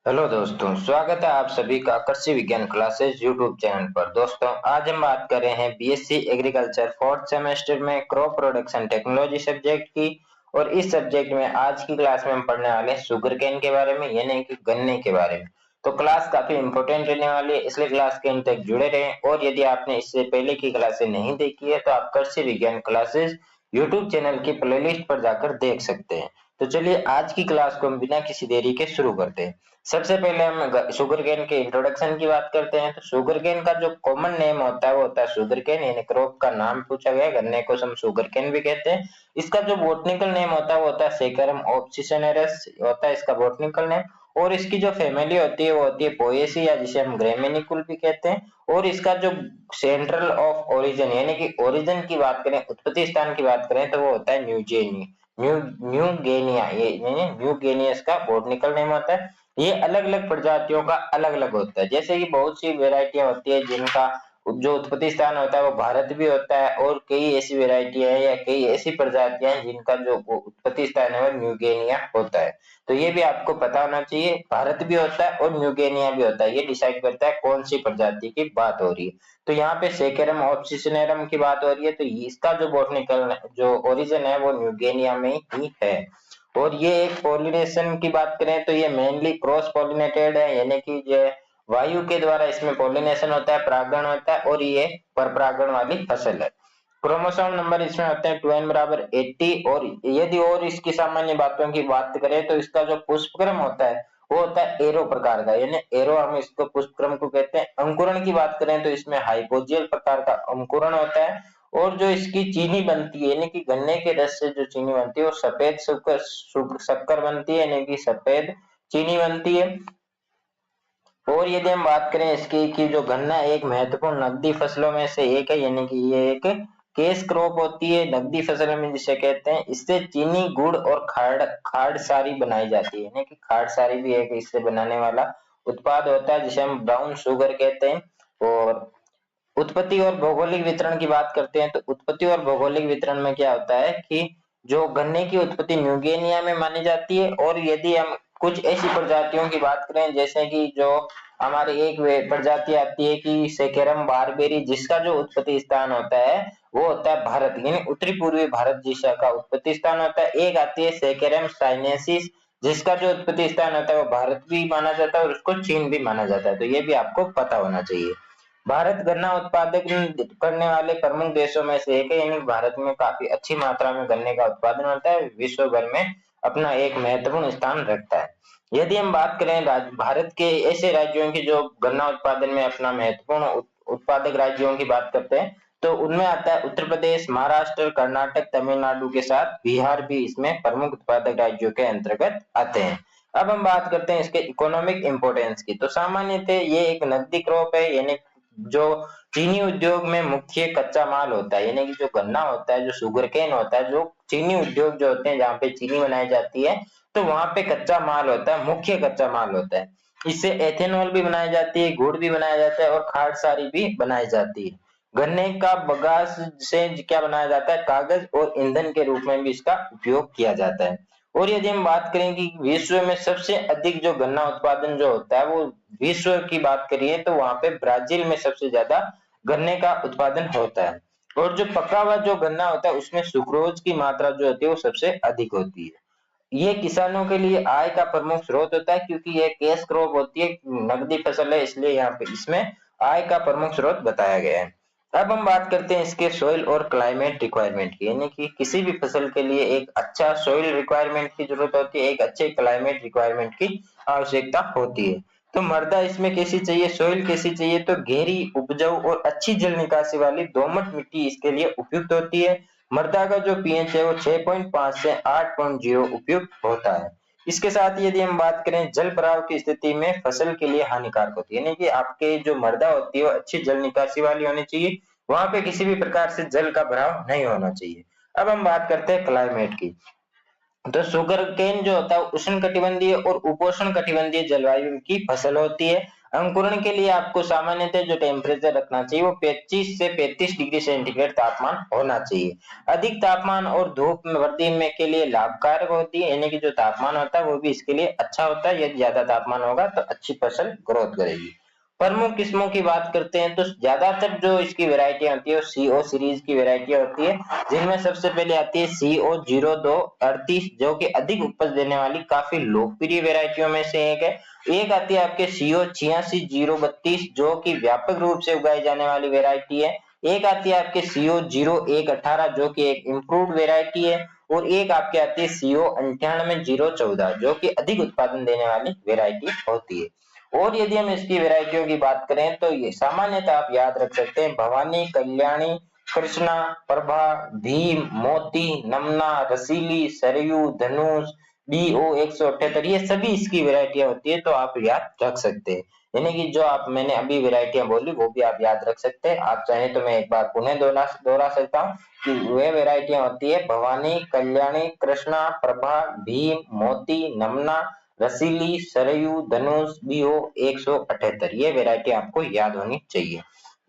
Hello दोस्तों, स्वागत है आप सभी का कृषि विज्ञान क्लासेस यूट्यूब चैनल पर। दोस्तों, आज हम बात कर रहे हैं बीएससी एग्रीकल्चर फोर्थ सेमेस्टर में क्रॉप प्रोडक्शन टेक्नोलॉजी सब्जेक्ट की। और इस सब्जेक्ट में आज की क्लास में हम पढ़ने वाले हैं शुगर केन के बारे में, यानी कि गन्ने के बारे में। तो क्लास काफी इंपॉर्टेंट रहने वाली है, इसलिए क्लास के अंत तक जुड़े रहें। और यदि आपने इससे पहले की क्लासेस नहीं देखी है तो आप कृषि विज्ञान क्लासेस यूट्यूब चैनल की प्लेलिस्ट पर जाकर देख सकते हैं। तो चलिए आज की क्लास को हम बिना किसी देरी के शुरू करते हैं। सबसे पहले हम शुगर केन के इंट्रोडक्शन की बात करते हैं। तो शुगर केन का जो कॉमन नेम होता है वो होता है शुगर केन, यानी क्रॉप का नाम पूछा गया है, गन्ने को हम शुगर केन भी कहते हैं। इसका जो बॉटनिकल नेम होता है वो होता है सेकेरम ऑप्सिसनेरस होता है इसका बॉटनिकल नेम। और इसकी जो फैमिली होती है वो होती है पोएसी, या जिसे हम ग्रेमिनिकुल भी कहते हैं। और इसका जो सेंट्रल ऑफ ओरिजिन यानी कि ओरिजिन की बात करें, उत्पत्ति स्थान की बात करें, तो वो होता है न्यू गेनिया, ये न्यू गेनिया इसका बॉटनिकल नेम होता है। ये अलग अलग प्रजातियों का अलग अलग होता है, जैसे कि बहुत सी वेराइटियां होती है जिनका जो उत्पत्ति स्थान होता है वो भारत भी होता है, और कई ऐसी वेराइटियां हैं या कई ऐसी प्रजातियां हैं जिनका जो उत्पत्ति स्थान है वो न्यू गिनिया होता है। तो ये भी आपको पता होना चाहिए, भारत भी होता है और न्यू गिनिया भी होता है, ये डिसाइड करता है कौन सी प्रजाति की बात हो रही है। तो यहाँ पे सेकेरम ऑप्सिसनेरम की बात हो रही है, तो इसका जो बॉटनिकल जो ओरिजिन है वो न्यू गिनिया में ही है। और ये एक पॉलिनेशन की बात करें तो ये मेनली क्रॉस पॉलिनेटेड है, यानी कि ये वायु के द्वारा इसमें पॉलिनेशन होता है, परागण होता है, और ये परपरागण वाली फसल है। क्रोमोसोम नंबर इसमें होते हैं 2n बराबर 80। और यदि और इसकी सामान्य बातों की बात करें तो इसका जो पुष्पक्रम होता है वो होता है एरो प्रकार का, यानी एरो हम इसको पुष्पक्रम को कहते हैं। अंकुरण की बात करें तो इसमें हाइपोजियल प्रकार का अंकुरण होता है। और जो इसकी चीनी बनती है, यानी कि गन्ने के रस से जो चीनी बनती है वो सफेद शक्कर बनती है, यानी कि सफेद चीनी बनती है। और यदि हम बात करें इसकी कि जो गन्ना एक महत्वपूर्ण नकदी फसलों में से एक है, यानी कि ये एक केस क्रॉप होती है नकदी फसल में जिसे कहते हैं। इससे चीनी, गुड़ और खाड़ सारी बनाई जाती है, यानी कि खाड़ सारी भी एक इससे बनाने वाला उत्पाद होता है जिसे हम ब्राउन शुगर कहते हैं। और उत्पत्ति और भौगोलिक वितरण की बात करते हैं तो उत्पत्ति और भौगोलिक वितरण में क्या होता है कि जो गन्ने की उत्पत्ति न्यूगिनिया में मानी जाती है। और यदि हम कुछ ऐसी प्रजातियों की बात करें, जैसे कि जो हमारी एक प्रजाति आती है कि सेकेरम बारबेरी, जिसका जो उत्पत्ति स्थान होता है वो होता है भारत, यानी उत्तरी पूर्वी भारत दिशा का उत्पत्ति स्थान होता है। एक आती है सेकेरम साइनेसिस, जिसका जो उत्पत्ति स्थान होता है वो भारत भी माना जाता है और उसको चीन भी माना जाता है। तो ये भी आपको पता होना चाहिए। भारत गन्ना उत्पादक करने वाले प्रमुख देशों में से एक है, यानी भारत में काफी अच्छी मात्रा में गन्ने का उत्पादन होता है, विश्व भर में अपना एक महत्वपूर्ण स्थान रखता है। यदि हम बात करें भारत के ऐसे राज्यों की जो गन्ना उत्पादन में अपना महत्वपूर्ण उत्पादक राज्यों की बात करते हैं, तो उनमें आता है उत्तर प्रदेश, महाराष्ट्र, कर्नाटक, तमिलनाडु के साथ बिहार भी इसमें प्रमुख उत्पादक राज्यों के अंतर्गत आते हैं। अब हम बात करते हैं इसके इकोनॉमिक इंपोर्टेंस की। तो सामान्यतः ये एक नकदी क्रॉप है, यानी जो चीनी उद्योग में मुख्य कच्चा माल होता है, यानी कि जो गन्ना होता है, जो शुगर केन होता है, जो चीनी उद्योग जो होते हैं जहाँ पे चीनी बनाई जाती है, तो वहां पे कच्चा माल होता है, मुख्य कच्चा माल होता है। इससे एथेनॉल भी बनाई जाती है, गुड़ भी बनाया जाता है और खाद सारी भी बनाई जाती है। गन्ने का बगास से क्या बनाया जाता है, कागज और ईंधन के रूप में भी इसका उपयोग किया जाता है। और यदि हम बात करें कि विश्व में सबसे अधिक जो गन्ना उत्पादन जो होता है वो विश्व की बात करिए तो वहां पे ब्राजील में सबसे ज्यादा गन्ने का उत्पादन होता है। और जो पका हुआ जो गन्ना होता है उसमें सुक्रोज की मात्रा जो होती है वो सबसे अधिक होती है। ये किसानों के लिए आय का प्रमुख स्रोत होता है, क्योंकि ये कैश क्रॉप होती है, नकदी फसल है, इसलिए यहाँ पे इसमें आय का प्रमुख स्रोत बताया गया है। अब हम बात करते हैं इसके सॉइल और क्लाइमेट रिक्वायरमेंट की, यानी कि किसी भी फसल के लिए एक अच्छा सॉइल रिक्वायरमेंट की जरूरत होती है, एक अच्छे क्लाइमेट रिक्वायरमेंट की आवश्यकता होती है। तो मृदा इसमें कैसी चाहिए, सॉइल कैसी चाहिए, तो गहरी, उपजाऊ और अच्छी जल निकासी वाली दोमट मिट्टी इसके लिए उपयुक्त होती है। मृदा का जो पीएच है वो 6.5 से 8.0 उपयुक्त होता है। इसके साथ यदि हम बात करें जल भराव की स्थिति में फसल के लिए हानिकारक होती है, यानी कि आपके जो मृदा होती है वो अच्छी जल निकासी वाली होनी चाहिए, वहां पे किसी भी प्रकार से जल का भराव नहीं होना चाहिए। अब हम बात करते हैं क्लाइमेट की। तो शुगर केन जो होता है उष्ण कटिबंधीय और उपोष्ण कटिबंधीय जलवायु की फसल होती है। अंकुरण के लिए आपको सामान्यतः जो टेम्परेचर रखना चाहिए वो 25 से 35 डिग्री सेंटीग्रेड तापमान होना चाहिए। अधिक तापमान और धूप में वृद्धि में के लिए लाभकारक होती है, यानी कि जो तापमान होता है वो भी इसके लिए अच्छा होता है। यदि ज्यादा तापमान होगा तो अच्छी फसल ग्रोथ करेगी। प्रमुख किस्मों की बात करते हैं तो ज्यादातर जो इसकी वैरायटी होती है वो सीओ सीरीज की वैरायटी होती है, जिनमें सबसे पहले आती है सीओ 0238 जो कि अधिक उपज देने वाली काफी लोकप्रिय वैरायटियों में से एक है। एक आती है आपके सीओ 86 032 जो कि व्यापक रूप से उगाई जाने वाली वैरायटी है। एक आती है आपके सीओ 0118 जो कि एक इम्प्रूव्ड वैरायटी है, और एक आपके आती है सीओ 98 014 जो कि अधिक उत्पादन देने वाली वैरायटी होती है। और यदि हम इसकी वैरायटियों की बात करें तो ये सामान्यतः आप याद रख सकते हैं भवानी, कल्याणी, कृष्णा, प्रभा, भीम, मोती, नमना, रसीली, सरयू, धनुष, BO 178 ये सभी इसकी वैरायटियां होती है, तो आप याद रख सकते हैं। यानी कि जो आप मैंने अभी वैरायटियां बोली वो भी आप याद रख सकते हैं। आप चाहें तो मैं एक बार पुनः दोहरा सकता हूँ कि वे वैरायटियां होती है भवानी, कल्याणी, कृष्णा, प्रभा, भीम, मोती, नमना, रसीली, सरयू, धनुष, BO 178 ये वैरायटी आपको याद होनी चाहिए।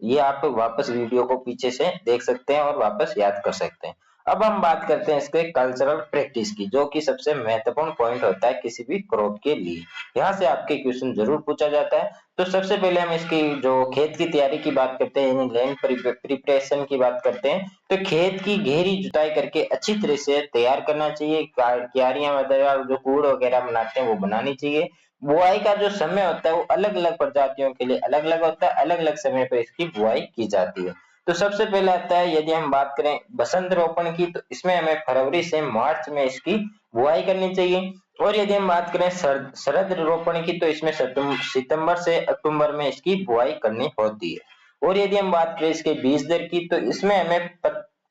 ये आप वापस वीडियो को पीछे से देख सकते हैं और वापस याद कर सकते हैं। अब हम बात करते हैं इसके कल्चरल प्रैक्टिस की, जो कि सबसे महत्वपूर्ण पॉइंट होता है किसी भी क्रॉप के लिए। यहाँ से आपके क्वेश्चन जरूर पूछा जाता है। तो सबसे पहले हम इसकी जो खेत की तैयारी की बात करते हैं, यानी लैंड प्रिपरेशन की बात करते हैं, तो खेत की गहरी जुताई करके अच्छी तरह से तैयार करना चाहिए। क्यारियां वगैरह जो कूड़ वगैरह बनाते हैं वो बनानी चाहिए। बुआई का जो समय होता है वो अलग अलग प्रजातियों के लिए अलग अलग होता है, अलग अलग समय पर इसकी बुआई की जाती है। तो सबसे पहले आता है यदि हम बात करें बसंत रोपण की, तो इसमें हमें फरवरी से मार्च में इसकी बुआई करनी चाहिए। और यदि हम बात करें शरद रोपण की, तो इसमें सितंबर से अक्टूबर में इसकी बुआई करनी होती है। और यदि हम बात करें इसके बीज दर की, तो इसमें हमें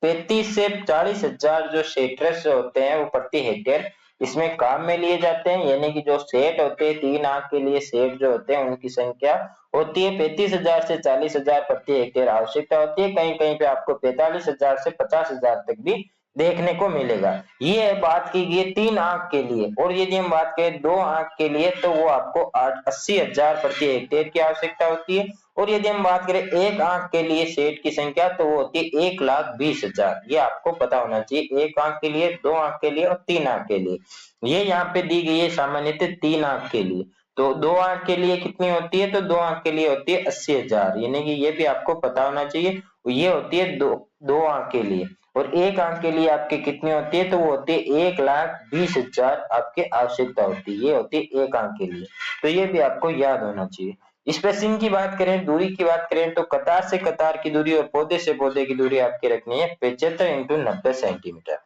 35 से 40 हजार जो सेट्रस होते हैं वो प्रति हेक्टेयर इसमें काम में लिए जाते हैं। यानी कि जो सेट होते हैं 3 आंख के लिए सेट जो होते हैं उनकी संख्या होती है 35 हजार से 40 हजार प्रति हेक्टेयर आवश्यकता होती है। कहीं कहीं पे आपको 45 हजार से 50 हजार तक भी देखने को मिलेगा। ये बात की गई 3 आंख के लिए। और यदि हम बात करें 2 आंख के लिए तो वो आपको 80 हजार प्रति हेक्टेयर की आवश्यकता होती है। और यदि हम बात करें 1 आंख के लिए सेट की संख्या तो वो होती है 1,20,000। ये आपको पता होना चाहिए, 1 आंख के लिए, 2 आंख के लिए और 3 आंख के लिए। ये यहाँ पे दी गई है सामान्यतः 3 आंख के लिए। तो 2 आंख के लिए कितनी होती है, तो 2 आंख के लिए होती है 80 हजार, यानी कि ये भी आपको पता होना चाहिए। ये होती है दो आंख के लिए। और 1 आंख के लिए आपके कितनी होती है, तो वो होती है 1,20,000 आपके आवश्यकता होती है। ये होती है 1 आंख के लिए। तो ये भी आपको याद होना चाहिए। स्पेसिंग की बात करें, दूरी की बात करें, तो कतार से कतार की दूरी और पौधे से पौधे की दूरी आपकी रखनी है 75 इंटू 90 सेंटीमीटर।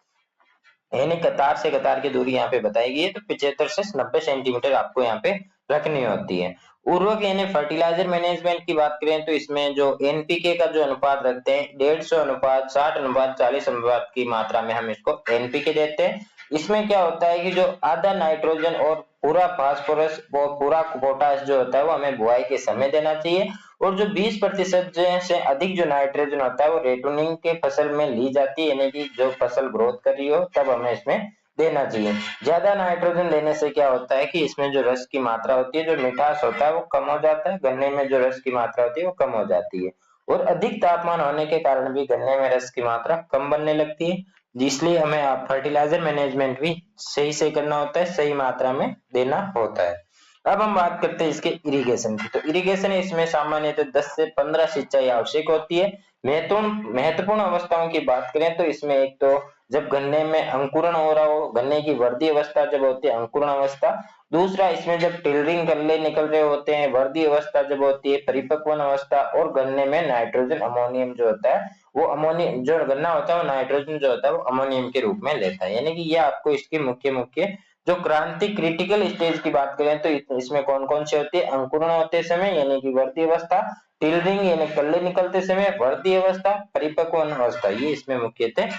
यानी कतार से कतार की दूरी यहाँ पे बताई गई है, तो 75 से 90 सेंटीमीटर आपको यहाँ पे रखनी होती है। उर्वरक यानी फर्टिलाइजर मैनेजमेंट की बात करें तो इसमें जो एनपीके का जो अनुपात रखते हैं 150 अनुपात 60 अनुपात 40 अनुपात की मात्रा में हम इसको एनपीके देते हैं। इसमें क्या होता है कि जो आधा नाइट्रोजन और पूरा फास्फोरस और पूरा पोटाश जो होता है वो हमें बुआई के समय देना चाहिए। और जो 20% से अधिक जो नाइट्रोजन होता है वो रेटोनिंग के फसल में ली जाती है, यानी कि जो फसल ग्रोथ कर रही हो तब हमें इसमें देना चाहिए। ज्यादा नाइट्रोजन देने से क्या होता है कि इसमें जो रस की मात्रा होती है, जो मिठास होता है वो कम हो जाता है, गन्ने में जो रस की मात्रा होती है वो कम हो जाती है। और अधिक तापमान होने के कारण भी गन्ने में रस की मात्रा कम बनने लगती है, इसलिए हमें आप फर्टिलाइजर मैनेजमेंट भी सही से करना होता है, सही मात्रा में देना होता है। अब हम बात करते हैं इसके इरिगेशन की, तो इरिगेशन इसमें सामान्यतः 10 से 15 सिंचाई आवश्यक होती है। महत्वपूर्ण महत्वपूर्ण अवस्थाओं की बात करें तो इसमें एक तो जब गन्ने में अंकुरण हो रहा हो, गन्ने की वृद्धि अवस्था जब होती है अंकुरण अवस्था। दूसरा इसमें जब टिलरिंग गल्ले निकल रहे होते हैं वृद्धि अवस्था जब होती है परिपक्वन अवस्था। और गन्ने में नाइट्रोजन अमोनियम जो होता है वो अमोनियम जो गन्ना होता है वो नाइट्रोजन जो होता है वो अमोनियम के रूप में लेता है। यानी कि ये आपको इसके मुख्य मुख्य जो क्रांति क्रिटिकल स्टेज की बात करें तो इसमें कौन कौन से होते हैं, अंकुरण होते समय यानी कि वृद्धि अवस्था, टिलरिंग यानी कल्ले निकलते समय, वृद्धि अवस्था, परिपक्वन अवस्था, ये इसमें मुख्यतः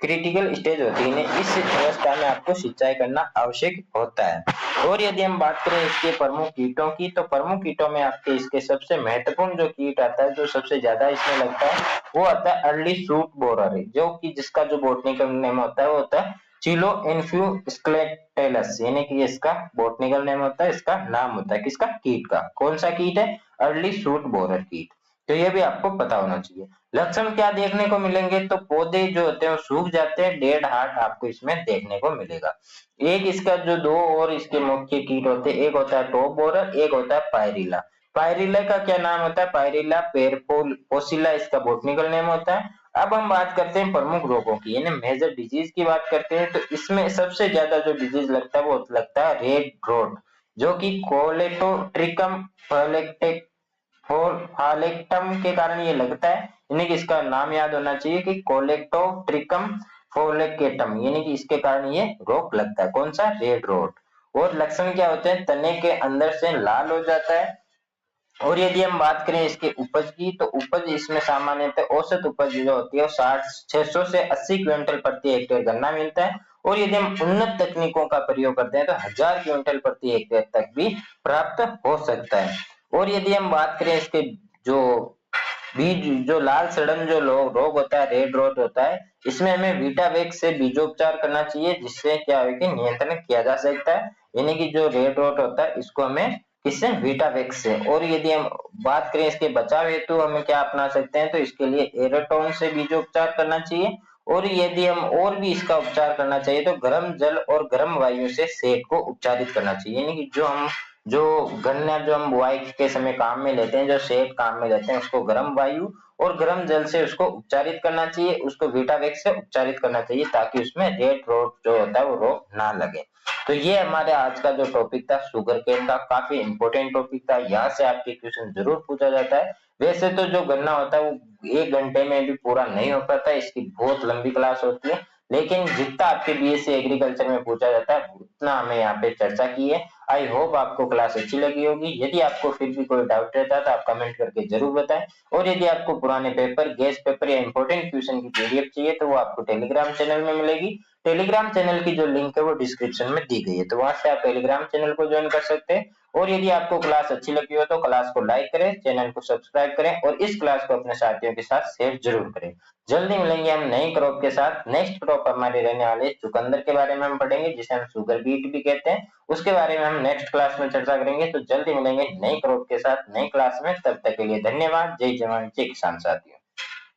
क्रिटिकल स्टेज होती है। इस अवस्था में आपको सिंचाई करना आवश्यक होता है। और यदि हम बात करें इसके प्रमुख कीटों की, तो प्रमुख कीटों में आपके इसके सबसे महत्वपूर्ण जो कीट आता है जो सबसे ज्यादा इसमें लगता है वो आता है अर्ली शूट बोरर, जो कि जिसका जो बॉटनिकल नेम होता है वो होता है चिलो इन्फ्यूस्क्लेटेलस, यानी कि इसका बॉटनिकल नेम होता है, इसका नाम होता है किसका, कीट का। कौन सा कीट है, अर्ली शूट बोरर कीट। तो ये भी आपको पता होना चाहिए। लक्षण क्या देखने को मिलेंगे, तो पौधे जो होते हैं वो सूख जाते हैं, डेड हार्ट आपको इसमें देखने को मिलेगा। एक इसका जो दो और इसके मुख्य कीट होते हैं, एक होता है टॉप बोरर, एक होता है पायरिला। पायरिला का क्या नाम होता है, पायरिला पेरपोसिला इसका बॉटनिकल नेम होता है। अब हम बात करते हैं प्रमुख रोगों की, यानी मेजर डिजीज की बात करते हैं, तो इसमें सबसे ज्यादा जो डिजीज लगता है वो लगता है रेड रोड, जो कि कोलेटोट्रिकम फालेक्टम के कारण ये लगता है। यानी कि इसका नाम याद होना चाहिए कि कोलेटोट्रिकम फोलेकेटम, यानी कि इसके कारण ये रोग लगता है। कौन सा, रेड रोड। और लक्षण क्या होते हैं, तने के अंदर से लाल हो जाता है। और यदि हम बात करें इसके उपज की, तो उपज इसमें सामान्यतः औसत उपज जो होती है वो 600 से 80 क्विंटल प्रति हेक्टेयर गन्ना मिलता है। और यदि हम उन्नत तकनीकों का प्रयोग करते हैं तो 1000 क्विंटल प्रति हेक्टेयर तक भी प्राप्त हो सकता है। और यदि हम बात करें इसके जो बीज, जो लाल सड़न जो रोग होता है, रेड रोड होता है, इसमें हमें वीटावेक्स से बीजोपचार करना चाहिए, जिससे क्या है कि नियंत्रण किया जा सकता है। यानी कि जो रेड रोड होता है इसको हमें किससे, वीटावेक्स से। और यदि हम बात करें इसके बचाव हेतु हमें क्या अपना सकते हैं, तो इसके लिए एराटोन से बीजोपचार करना चाहिए। और यदि हम और भी इसका उपचार करना चाहिए तो गर्म जल और गर्म वायु से सेट को उपचारित करना चाहिए। यानी कि जो गन्ना जो हम बुआई के समय काम में लेते हैं, जो सेट काम में लेते हैं, उसको गर्म वायु और गर्म जल से उसको उपचारित करना चाहिए, उसको वीटावेक्स से उपचारित करना चाहिए, ताकि उसमें रेड रोग जो होता है वो रोग ना लगे। तो ये हमारे आज का जो टॉपिक था शुगर केन का, काफी इंपॉर्टेंट टॉपिक था, यहाँ से आपके क्वेश्चन जरूर पूछा जाता है। वैसे तो जो गन्ना होता है वो 1 घंटे में भी पूरा नहीं हो पाता, इसकी बहुत लंबी क्लास होती है, लेकिन जितना आपके बीएससी एग्रीकल्चर में पूछा जाता है उतना हमें यहाँ पे चर्चा की है। आई होप आपको क्लास अच्छी लगी होगी। यदि आपको फिर भी कोई डाउट रहता है तो आप कमेंट करके जरूर बताएं। और यदि आपको पुराने पेपर, गेस्ट पेपर या इंपॉर्टेंट क्वेश्चन की पीडीएफ चाहिए तो वो आपको टेलीग्राम चैनल में मिलेगी। टेलीग्राम चैनल की जो लिंक है वो डिस्क्रिप्शन में दी गई है, तो वहां से आप टेलीग्राम चैनल को ज्वाइन कर सकते हैं। और यदि आपको क्लास अच्छी लगी हो तो क्लास को लाइक करें, चैनल को सब्सक्राइब करें और इस क्लास को अपने साथियों के साथ शेयर जरूर करें। जल्दी मिलेंगे हम नई क्रॉप के साथ। नेक्स्ट क्रॉप हमारी रहने वाली है चुकंदर के बारे में हम पढ़ेंगे, जिसे हम शुगर बीट भी कहते हैं। उसके बारे में हम नेक्स्ट क्लास में चर्चा करेंगे। तो जल्दी मिलेंगे नई क्रॉप के साथ नई क्लास में, तब तक के लिए धन्यवाद। जय जवान जय किसान साथियों।